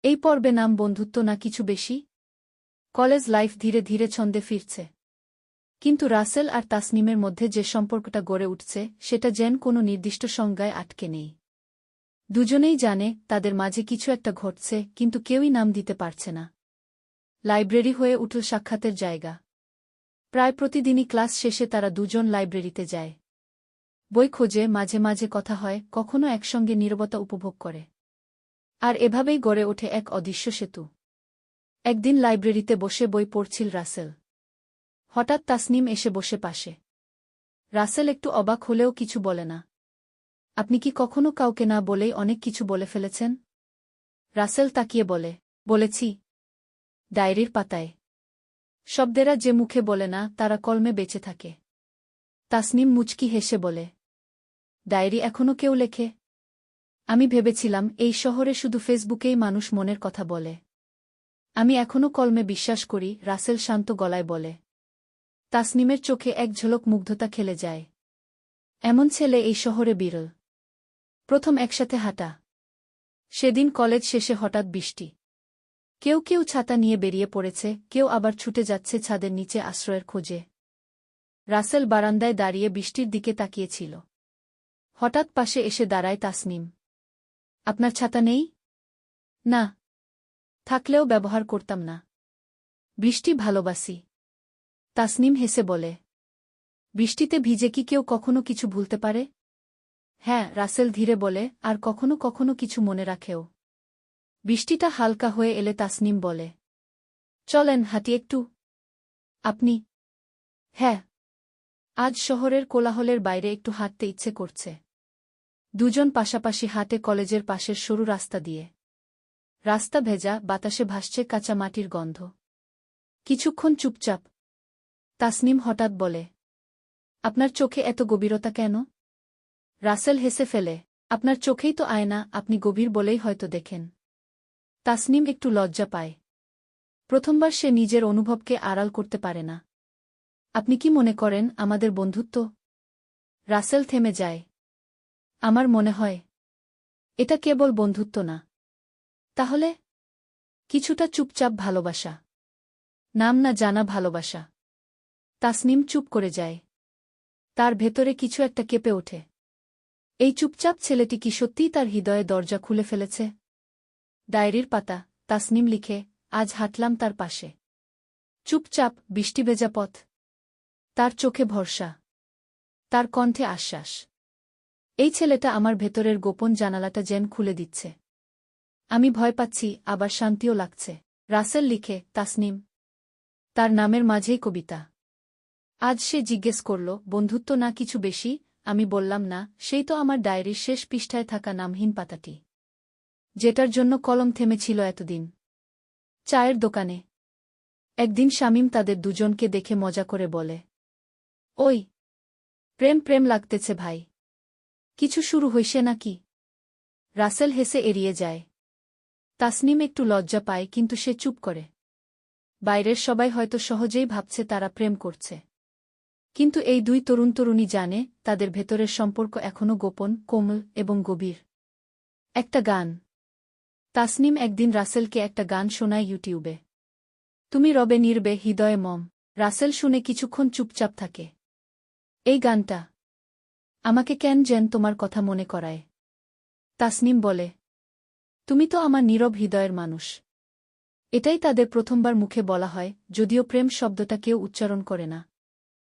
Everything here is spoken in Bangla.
এই পর্বে নাম বন্ধুত্ব না কিছু বেশি। কলেজ লাইফ ধীরে ধীরে ছন্দে ফিরছে, কিন্তু রাসেল আর তাসনিমের মধ্যে যে সম্পর্কটা গড়ে উঠছে সেটা যেন কোনো নির্দিষ্ট সংজ্ঞায় আটকে নেই। দুজনেই জানে তাদের মাঝে কিছু একটা ঘটছে, কিন্তু কেউই নাম দিতে পারছে না। লাইব্রেরি হয়ে উঠল সাক্ষাতের জায়গা। প্রায় প্রতিদিনই ক্লাস শেষে তারা দুজন লাইব্রেরিতে যায়। বই খোঁজে, মাঝে মাঝে কথা হয়, কখনো একসঙ্গে নীরবতা উপভোগ করে। আর এভাবেই গড়ে ওঠে এক অদৃশ্য সেতু। একদিন লাইব্রেরিতে বসে বই পড়ছিল রাসেল। হঠাৎ তাসনিম এসে বসে পাশে। রাসেল একটু অবাক হলেও কিছু বলে না। আপনি কি কখনো কাউকে না বলেই অনেক কিছু বলে ফেলেছেন? রাসেল তাকিয়ে বলে, বলেছি। ডায়েরির পাতায়। শব্দেরা যে মুখে বলে না তারা কলমে বেঁচে থাকে। তাসনিম মুচকি হেসে বলে, ডায়েরি এখনো কেউ লেখে? আমি ভেবেছিলাম এই শহরে শুধু ফেসবুকেই মানুষ মনের কথা বলে। আমি এখনো কলমে বিশ্বাস করি, রাসেল শান্ত গলায় বলে। তাসনিমের চোখে এক ঝলক মুগ্ধতা খেলে যায়। এমন ছেলে এই শহরে বিরল। প্রথম একসাথে হাঁটা। সেদিন কলেজ শেষে হঠাৎ বৃষ্টি। কেউ কেউ ছাতা নিয়ে বেরিয়ে পড়েছে, কেউ আবার ছুটে যাচ্ছে ছাদের নিচে আশ্রয়ের খোঁজে। রাসেল বারান্দায় দাঁড়িয়ে বৃষ্টির দিকে তাকিয়েছিল। হঠাৎ পাশে এসে দাঁড়ায় তাসনিম। আপনার ছাতা নেই? না। থাকলেও ব্যবহার করতাম না। বৃষ্টি ভালোবাসি। তাসনিম হেসে বলে। বৃষ্টিতে ভিজে কি কেউ কখনো কিছু ভুলতে পারে? হ্যাঁ, রাসেল ধীরে বলে, আর কখনো কখনো কিছু মনে রাখেও। বৃষ্টিটা হালকা হয়ে এলে তাসনিম বলে, চলেন হাঁটি একটু। আপনি? হ্যাঁ, আজ শহরের কোলাহলের বাইরে একটু হাঁটতে ইচ্ছে করছে। দুজন পাশাপাশি হাঁটে কলেজের পাশের সরু রাস্তা দিয়ে। রাস্তা ভেজা, বাতাসে ভাসছে কাঁচা মাটির গন্ধ। কিছুক্ষণ চুপচাপ। তাসনিম হঠাৎ বলে, আপনার চোখে এত গভীরতা কেন? রাসেল হেসে ফেলে, আপনার চোখেই তো আয়না, আপনি গভীর বলেই হয়তো দেখেন। তাসনিম একটু লজ্জা পায়। প্রথমবার সে নিজের অনুভবকে আড়াল করতে পারে না। আপনি কি মনে করেন আমাদের বন্ধুত্ব? রাসেল থেমে যায়। আমার মনে হয় এটা কেবল বন্ধুত্ব না। তাহলে? কিছুটা চুপচাপ ভালোবাসা। নাম না জানা ভালোবাসা। তাসনিম চুপ করে যায়। তার ভেতরে কিছু একটা কেঁপে ওঠে। এই চুপচাপ ছেলেটি কি সত্যিই তার হৃদয়ে দরজা খুলে ফেলেছে? ডায়েরির পাতা। তাসনিম লিখে, আজ হাঁটলাম তার পাশে। চুপচাপ, বৃষ্টি ভেজা পথ। তার চোখে ভরসা। তার কণ্ঠে আশ্বাস। এই ছেলেটা আমার ভেতরের গোপন জানালাটা যেন খুলে দিচ্ছে। আমি ভয় পাচ্ছি, আবার শান্তিও লাগছে। রাসেল লিখে, তাসনিম। তার নামের মাঝেই কবিতা। আজ সে জিজ্ঞেস করল, বন্ধুত্ব না কিছু বেশি? আমি বললাম না, সেই তো আমার ডায়েরির শেষ পৃষ্ঠায় থাকা নামহীন পাতাটি, যেটার জন্য কলম থেমেছিল এতদিন। চায়ের দোকানে একদিন শামীম তাদের দুজনকে দেখে মজা করে বলে, ওই, প্রেম প্রেম লাগতেছে ভাই। কিছু শুরু হইছে নাকি? রাসেল হেসে এড়িয়ে যায়। তাসনিম একটু লজ্জা পায়, কিন্তু সে চুপ করে। বাইরের সবাই হয়তো সহজেই ভাবছে তারা প্রেম করছে, কিন্তু এই দুই তরুণ তরুণী জানে তাদের ভেতরের সম্পর্ক এখনও গোপন, কোমল এবং গভীর। একটা গান। তাসনিম একদিন রাসেলকে একটা গান শোনায় ইউটিউবে। তুমি রবে নির্বে হৃদয়ে মম। রাসেল শুনে কিছুক্ষণ চুপচাপ থাকে। এই গানটা আমাকে কেন যেন তোমার কথা মনে করায়। তাসনিম বলে, তুমি তো আমার নীরব হৃদয়ের মানুষ। এটাই তাদের প্রথমবার মুখে বলা হয়, যদিও প্রেম শব্দটা কেউ উচ্চারণ করে না।